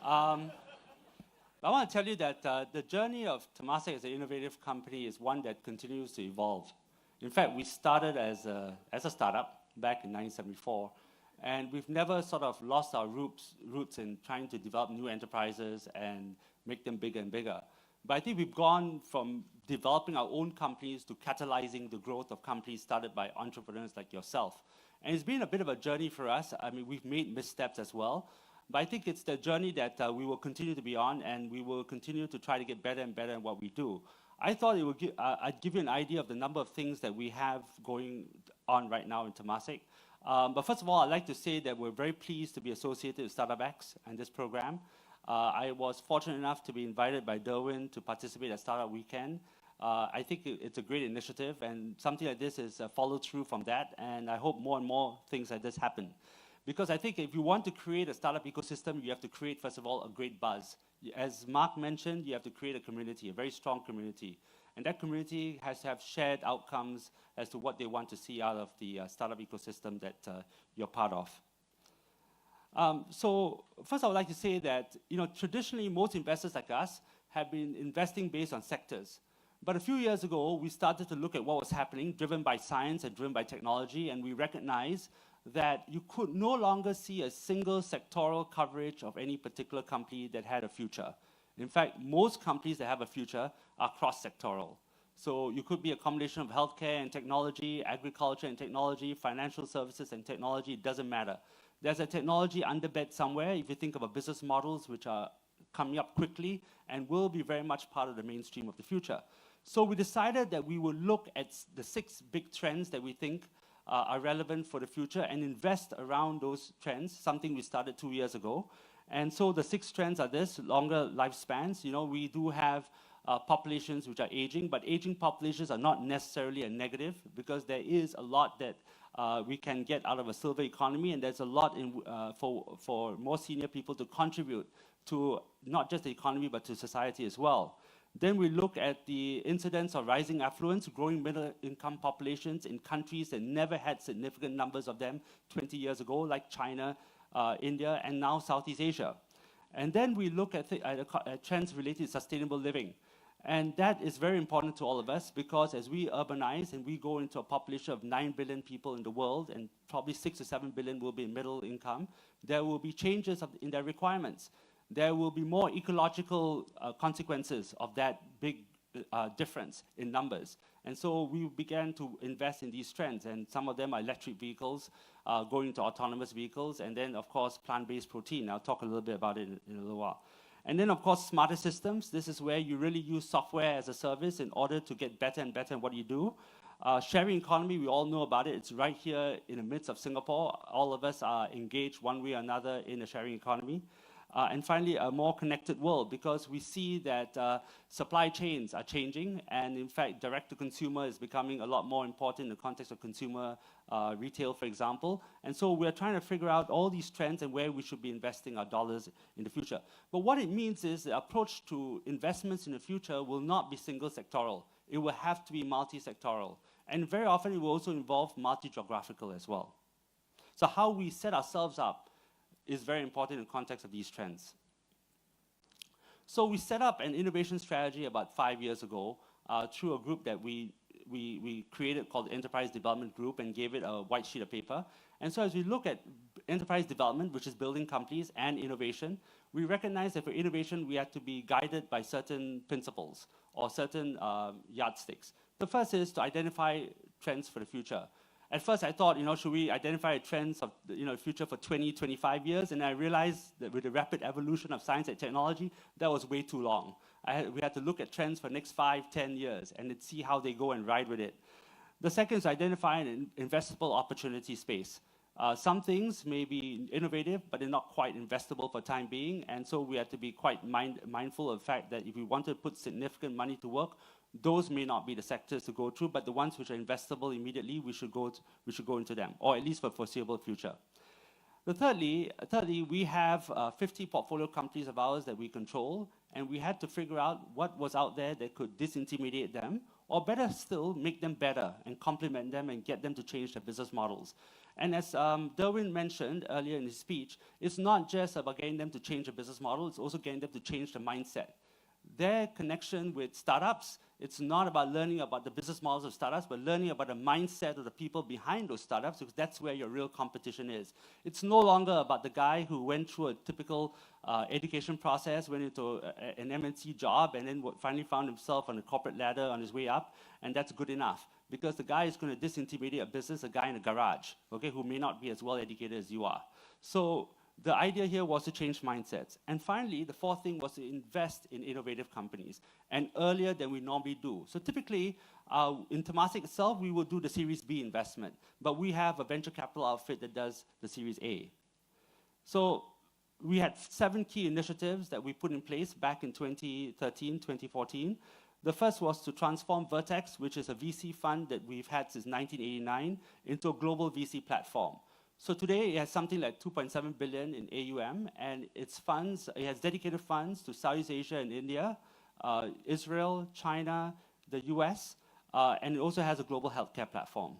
Um, I want to tell you that the journey of Temasek as an innovative company is one that continues to evolve. In fact, we started as a startup back in 1974, and we've never sort of lost our roots in trying to develop new enterprises and make them bigger and bigger. But I think we've gone from developing our own companies to catalyzing the growth of companies started by entrepreneurs like yourself. And it's been a bit of a journey for us. I mean, we've made missteps as well. But I think it's the journey that we will continue to be on, and we will continue to try to get better and better in what we do. I thought I'd give you an idea of the number of things that we have going on right now in Temasek. But first of all, I'd like to say that we're very pleased to be associated with StartupX and this program. I was fortunate enough to be invited by Dilhan to participate at Startup Weekend. I think it's a great initiative, and something like this is followed through from that, and I hope more and more things like this happen. Because I think if you want to create a startup ecosystem, you have to create, first of all, a great buzz. As Mark mentioned, you have to create a community, a very strong community. And that community has to have shared outcomes as to what they want to see out of the startup ecosystem that you're part of. So first I would like to say that traditionally most investors like us have been investing based on sectors. But a few years ago, we started to look at what was happening, driven by science and driven by technology, and we recognized that you could no longer see a single sectoral coverage of any particular company that had a future. In fact, most companies that have a future are cross-sectoral. So you could be a combination of healthcare and technology, agriculture and technology, financial services and technology, it doesn't matter. There's a technology underbed somewhere if you think of business models which are coming up quickly and will be very much part of the mainstream of the future. So we decided that we would look at the 6 big trends that we think are relevant for the future and invest around those trends, something we started 2 years ago. And so the 6 trends are this: longer lifespans. We do have populations which are aging, but aging populations are not necessarily a negative, because there is a lot that we can get out of a silver economy, and there's a lot for more senior people to contribute to not just the economy, but to society as well. Then we look at the incidence of rising affluence, growing middle-income populations in countries that never had significant numbers of them 20 years ago, like China, India, and now Southeast Asia. And then we look at trends related to sustainable living. And that is very important to all of us, because as we urbanize and we go into a population of 9 billion people in the world, and probably 6 to 7 billion will be in middle income, there will be changes in their requirements. There will be more ecological consequences of that big difference in numbers. And so we began to invest in these trends, and some of them are electric vehicles, going into autonomous vehicles, and then, of course, plant-based protein. I'll talk a little bit about it in a little while. And then, of course, smarter systems. This is where you really use software as a service in order to get better and better in what you do. Sharing economy, we all know about it. It's right here in the midst of Singapore. All of us are engaged one way or another in the sharing economy. And finally, a more connected world, because we see that supply chains are changing, and in fact, direct-to-consumer is becoming a lot more important in the context of consumer retail, for example. And so we're trying to figure out all these trends and where we should be investing our dollars in the future. But what it means is the approach to investments in the future will not be single-sectoral. It will have to be multi-sectoral. And very often, it will also involve multi-geographical as well. So how we set ourselves up is very important in the context of these trends. So we set up an innovation strategy about 5 years ago through a group that we created called the Enterprise Development Group, and gave it a white sheet of paper. And so as we look at enterprise development, which is building companies, and innovation, we recognize that for innovation, we have to be guided by certain principles or certain yardsticks. The first is to identify trends for the future. At first, I thought, should we identify trends of the future for 20, 25 years? And I realized that with the rapid evolution of science and technology, that was way too long. We had to look at trends for the next 5, 10 years and see how they go and ride with it. The second is identify an investable opportunity space. Some things may be innovative, but they're not quite investable for the time being. And so we have to be quite mindful of the fact that if we want to put significant money to work, those may not be the sectors to go through, but the ones which are investable immediately, we should go into them, or at least for the foreseeable future. Thirdly, we have 50 portfolio companies of ours that we control, and we had to figure out what was out there that could disintermediate them, or better still, make them better and complement them and get them to change their business models. And as Derwin mentioned earlier in his speech, it's not just about getting them to change the business model, it's also getting them to change the mindset. Their connection with startups, it's not about learning about the business models of startups, but learning about the mindset of the people behind those startups, because that's where your real competition is. It's no longer about the guy who went through a typical education process, went into an MNC job, and then finally found himself on a corporate ladder on his way up, and that's good enough. Because the guy is going to disintermediate a business, a guy in a garage, okay, who may not be as well educated as you are. So the idea here was to change mindsets. And finally, the fourth thing was to invest in innovative companies, and earlier than we normally do. So typically, in Temasek itself, we will do the Series B investment, but we have a venture capital outfit that does the Series A. So we had 7 key initiatives that we put in place back in 2013, 2014. The first was to transform Vertex, which is a VC fund that we've had since 1989, into a global VC platform. So today it has something like 2.7 billion in AUM, and its funds, it has dedicated funds to Southeast Asia and India, Israel, China, the US, and it also has a global healthcare platform.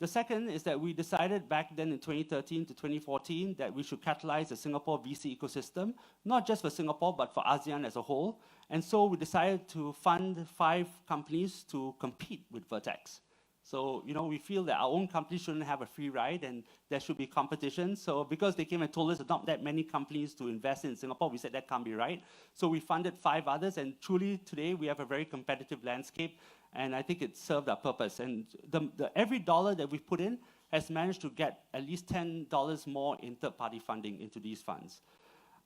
The second is that we decided back then in 2013 to 2014 that we should catalyze the Singapore VC ecosystem, not just for Singapore, but for ASEAN as a whole. And so we decided to fund 5 companies to compete with Vertex. So, you know, we feel that our own company shouldn't have a free ride and there should be competition. So because they came and told us there's not that many companies to invest in Singapore, we said that can't be right. So we funded 5 others, and truly today we have a very competitive landscape, and I think it served our purpose. And every dollar that we've put in has managed to get at least $10 more in third-party funding into these funds.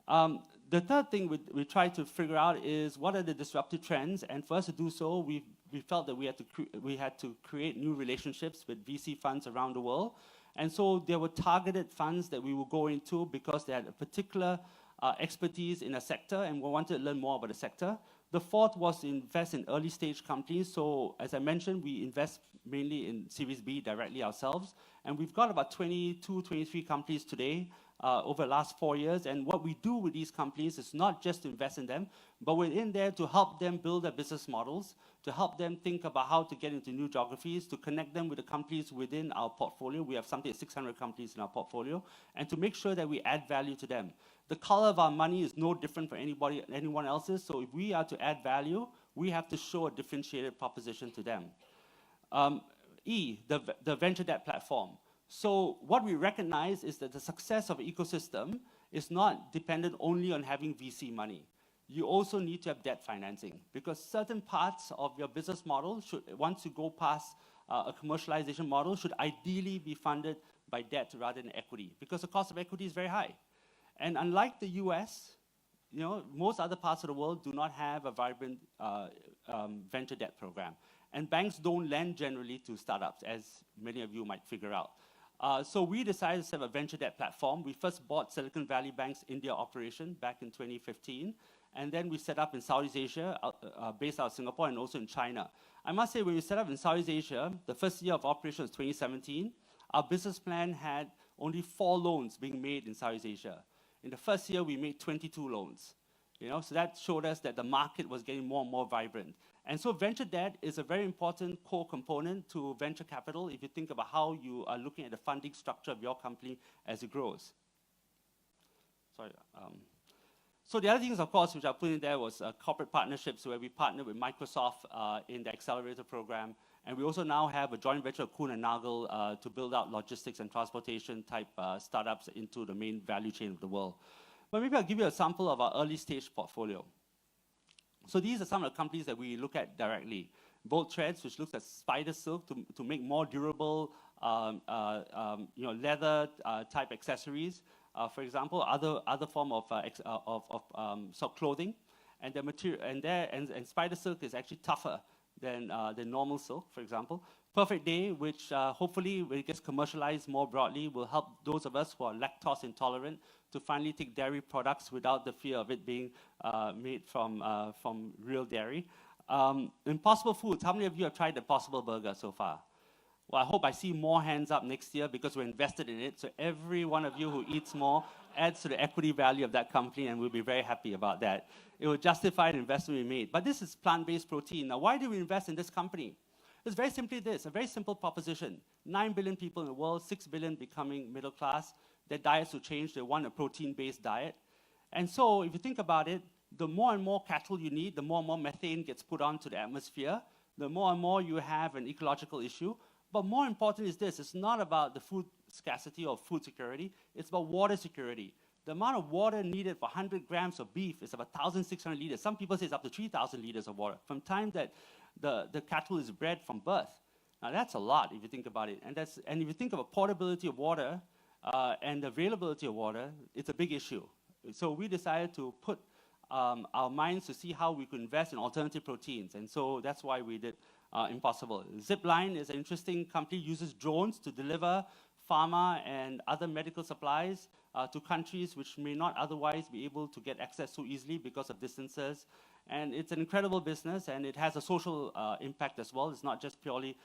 The third thing we tried to figure out is what are the disruptive trends, and for us to do so, we felt that we had to create new relationships with VC funds around the world. And so there were targeted funds that we would go into because they had a particular expertise in a sector, and we wanted to learn more about the sector. The fourth was to invest in early stage companies. So as I mentioned, we invest mainly in Series B directly ourselves, and we've got about 22, 23 companies today over the last 4 years. And what we do with these companies is not just to invest in them, but we're in there to help them build their business models, to help them think about how to get into new geographies, to connect them with the companies within our portfolio. We have something like 600 companies in our portfolio, and to make sure that we add value to them. The color of our money is no different from anyone else's, so if we are to add value, we have to show a differentiated proposition to them. The venture debt platform. So what we recognize is that the success of an ecosystem is not dependent only on having VC money. You also need to have debt financing, because certain parts of your business model should, once you go past a commercialization model, should ideally be funded by debt rather than equity, because the cost of equity is very high. And unlike the US, you know, most other parts of the world do not have a vibrant venture debt program. And banks don't lend generally to startups, as many of you might figure out. So we decided to set up a venture debt platform. We first bought Silicon Valley Bank's India operation back in 2015. And then we set up in Southeast Asia, based out of Singapore, and also in China. I must say, when we set up in Southeast Asia, the first year of operation was 2017. Our business plan had only 4 loans being made in Southeast Asia. In the first year, we made 22 loans. You know, so that showed us that the market was getting more and more vibrant. And so venture debt is a very important core component to venture capital if you think about how you are looking at the funding structure of your company as it grows. Sorry. So the other things, of course, which I put in there was corporate partnerships, where we partnered with Microsoft in the accelerator program. And we also now have a joint venture with Kuhn and Nagel to build out logistics and transportation type startups into the main value chain of the world. But maybe I'll give you a sample of our early stage portfolio. So these are some of the companies that we look at directly. Bolt Threads, which looks at spider silk to make more durable leather type accessories. For example, other form of clothing, and the material and spider silk is actually tougher than normal silk, for example. Perfect Day, which hopefully when it gets commercialized more broadly, will help those of us who are lactose intolerant to finally take dairy products without the fear of it being made from real dairy. Impossible Foods, how many of you have tried the Impossible Burger so far? Well, I hope I see more hands up next year because we're invested in it. So every one of you who eats more adds to the equity value of that company, and we'll be very happy about that. It will justify the investment we made. But this is plant-based protein. Now, why do we invest in this company? It's very simply this, a very simple proposition. 9 billion people in the world, 6 billion becoming middle class. Their diets will change. They want a protein-based diet. And so if you think about it, the more and more cattle you need, the more and more methane gets put onto the atmosphere, the more and more you have an ecological issue. But more important is this, it's not about the food scarcity or food security, it's about water security. The amount of water needed for 100 grams of beef is about 1,600 liters. Some people say it's up to 3,000 liters of water from time that the cattle is bred from birth. Now that's a lot if you think about it. And if you think of a portability of water and availability of water, it's a big issue. So we decided to put our minds to see how we could invest in alternative proteins. And so that's why we did Impossible. Zipline is an interesting company, uses drones to deliver pharma and other medical supplies to countries which may not otherwise be able to get access so easily because of distances. And it's an incredible business, and it has a social impact as well. It's not just purely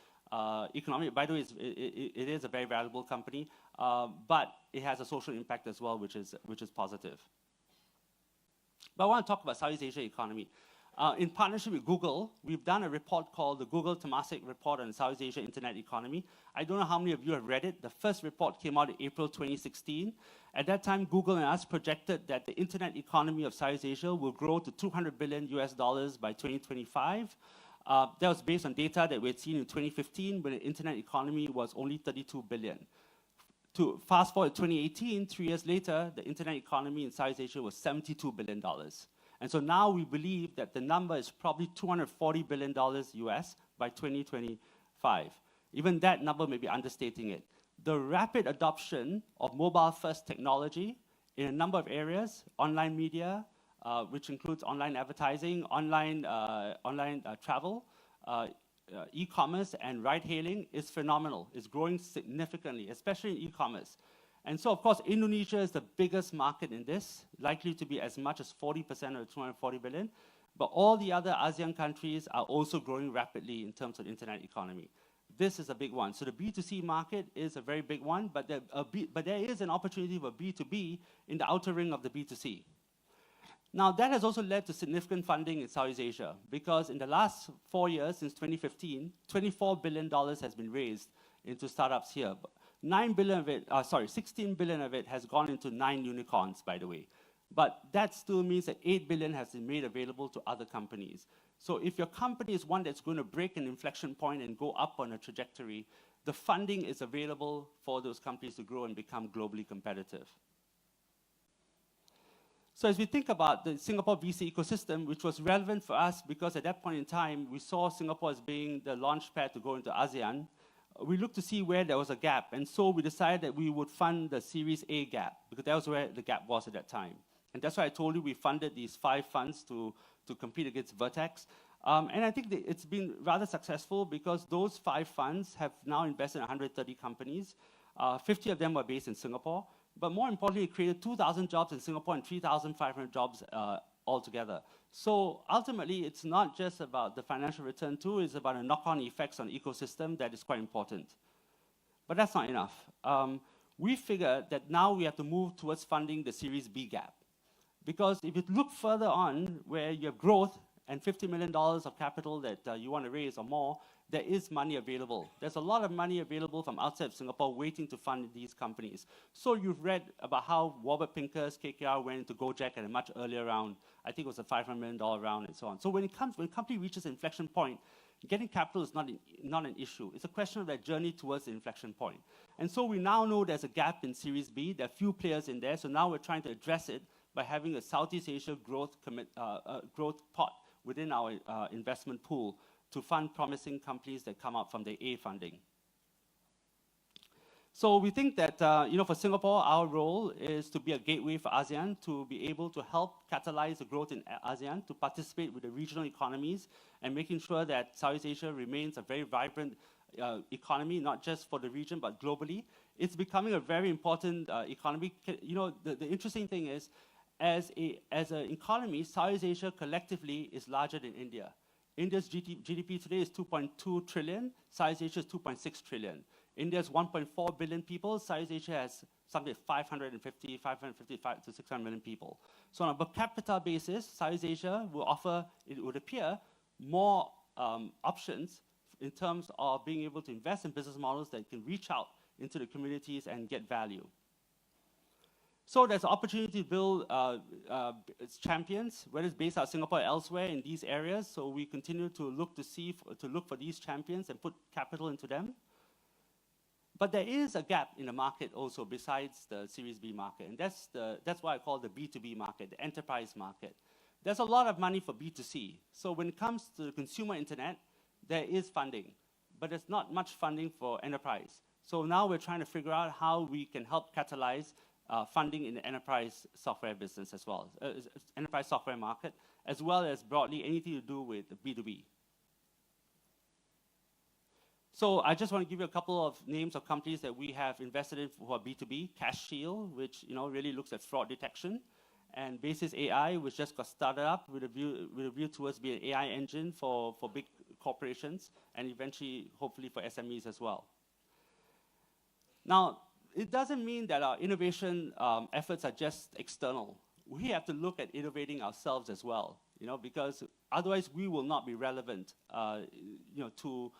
economic. By the way, it is a very valuable company, but it has a social impact as well, which is positive. But I want to talk about Southeast Asia economy. In partnership with Google, we've done a report called the Google Temasek Report on Southeast Asia Internet Economy. I don't know how many of you have read it. The first report came out in April 2016. At that time, Google and us projected that the internet economy of Southeast Asia will grow to $200 billion by 2025. That was based on data that we had seen in 2015, when the internet economy was only 32 billion. To fast forward to 2018, 3 years later, the internet economy in Southeast Asia was $72 billion. And so now we believe that the number is probably $240 billion US by 2025. Even that number may be understating it. The rapid adoption of mobile-first technology in a number of areas, online media, which includes online advertising, online travel, e-commerce and ride-hailing is phenomenal. It's growing significantly, especially in e-commerce. And so, of course, Indonesia is the biggest market in this, likely to be as much as 40% of the 240 billion. But all the other ASEAN countries are also growing rapidly in terms of internet economy. This is a big one. So the B2C market is a very big one, but there is an opportunity for B2B in the outer ring of the B2C. Now, that has also led to significant funding in Southeast Asia, because in the last 4 years, since 2015, $24 billion has been raised into startups here. 9 billion of it, 16 billion of it has gone into 9 unicorns, by the way. But that still means that 8 billion has been made available to other companies. So if your company is one that's going to break an inflection point and go up on a trajectory, the funding is available for those companies to grow and become globally competitive. So as we think about the Singapore VC ecosystem, which was relevant for us because at that point in time, we saw Singapore as being the launch pad to go into ASEAN, we looked to see where there was a gap. And so we decided that we would fund the Series A gap, because that was where the gap was at that time. And that's why I told you we funded these 5 funds to compete against Vertex. And I think that it's been rather successful, because those 5 funds have now invested in 130 companies. 50 of them were based in Singapore. But more importantly, it created 2,000 jobs in Singapore and 3,500 jobs altogether. So ultimately, it's not just about the financial return too, it's about a knock-on effects on the ecosystem that is quite important. But that's not enough. We figured that now we have to move towards funding the Series B gap. Because if you look further on, where you have growth and $50 million of capital that you want to raise or more, there is money available. There's a lot of money available from outside of Singapore waiting to fund these companies. So you've read about how Warburg Pincus, KKR went into Gojek at a much earlier round. I think it was a $500 million round and so on. So when a company reaches an inflection point, getting capital is not an issue. It's a question of that journey towards the inflection point. And so we now know there's a gap in Series B. There are few players in there. So now we're trying to address it by having a Southeast Asia growth pot within our investment pool to fund promising companies that come out from the A funding. So we think that for Singapore, our role is to be a gateway for ASEAN, to be able to help catalyze the growth in ASEAN, to participate with the regional economies, and making sure that Southeast Asia remains a very vibrant economy, not just for the region, but globally. It's becoming a very important economy. The interesting thing is, as an economy, Southeast Asia collectively is larger than India. India's GDP today is 2.2 trillion, Southeast Asia is 2.6 trillion. India has 1.4 billion people, Southeast Asia has something like 555 to 600 million people. So on a per capita basis, Southeast Asia will offer, it would appear, more options in terms of being able to invest in business models that can reach out into the communities and get value. So there's an opportunity to build champions, whether it's based out of Singapore or elsewhere in these areas. So we continue to look for these champions and put capital into them. But there is a gap in the market also besides the Series B market, and that's what I call the B2B market, the enterprise market. There's a lot of money for B2C. So when it comes to the consumer internet, there is funding, but there's not much funding for enterprise. So now we're trying to figure out how we can help catalyze funding in the enterprise software business as well, enterprise software market, as well as broadly anything to do with B2B. So I just want to give you a couple of names of companies that we have invested in for B2B, Cash Shield, which really looks at fraud detection, and Basis AI, which just got started up with a view towards being an AI engine for big corporations, and eventually, hopefully, for SMEs as well. Now, it doesn't mean that our innovation efforts are just external. We have to look at innovating ourselves as well, because otherwise we will not be relevant, to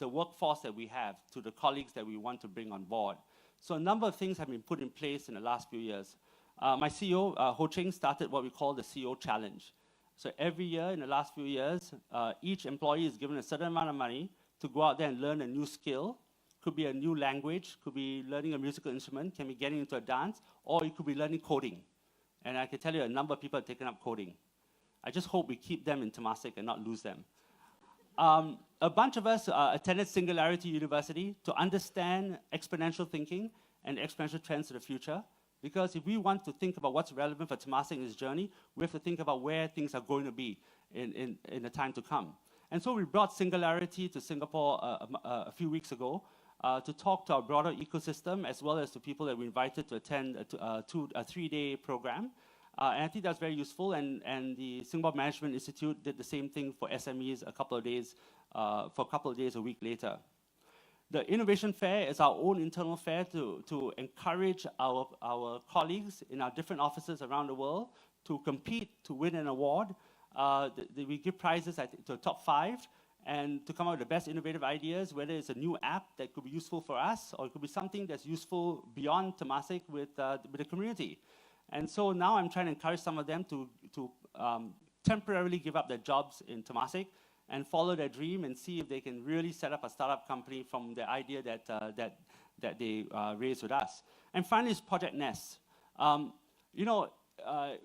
the workforce that we have, to the colleagues that we want to bring on board. So a number of things have been put in place in the last few years. My CEO, Ho Ching, started what we call the CEO Challenge. So every year in the last few years, each employee is given a certain amount of money to go out there and learn a new skill. Could be a new language, could be learning a musical instrument, can be getting into a dance, or it could be learning coding. And I can tell you a number of people have taken up coding. I just hope we keep them in Temasek and not lose them. A bunch of us attended Singularity University to understand exponential thinking and exponential trends of the future. Because if we want to think about what's relevant for Temasek in this journey, we have to think about where things are going to be in the time to come. And so we brought Singularity to Singapore a few weeks ago to talk to our broader ecosystem, as well as to people that we invited to attend a 3-day program. And I think that's very useful, and the Singapore Management Institute did the same thing for SMEs a couple of days a week later. The Innovation Fair is our own internal fair to encourage our colleagues in our different offices around the world to compete, to win an award. We give prizes to the top 5, and to come up with the best innovative ideas, whether it's a new app that could be useful for us, or it could be something that's useful beyond Temasek with the community. And so now I'm trying to encourage some of them to temporarily give up their jobs in Temasek and follow their dream and see if they can really set up a startup company from the idea that they raised with us. And finally is Project Nest.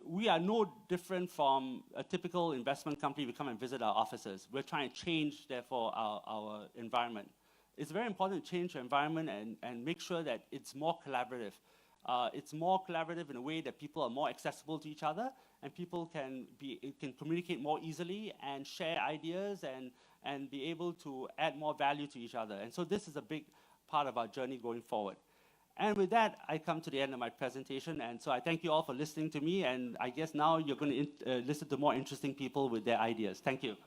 We are no different from a typical investment company. We come and visit our offices. We're trying to change, therefore, our environment. It's very important to change your environment and make sure that it's more collaborative. It's more collaborative in a way that people are more accessible to each other, and people can communicate more easily and share ideas and be able to add more value to each other. And so this is a big part of our journey going forward. And with that, I come to the end of my presentation. And so I thank you all for listening to me. And I guess now you're going to listen to more interesting people with their ideas. Thank you.